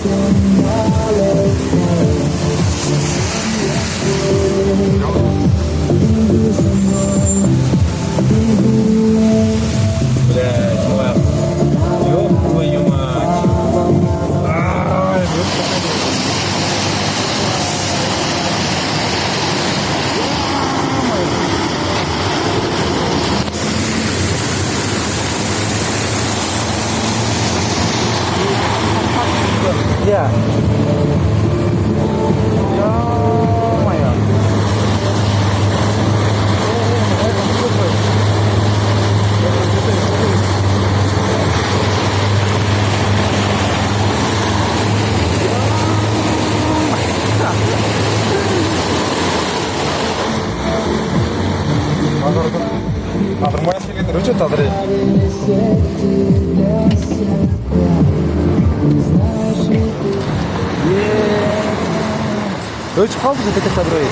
Блядь, моя. Ёб твою мать. Ай, ёб твою. Я. Ё-моё. Адырмай келеді, өте тадыры. Өтіп қалды, жете кетті адырай.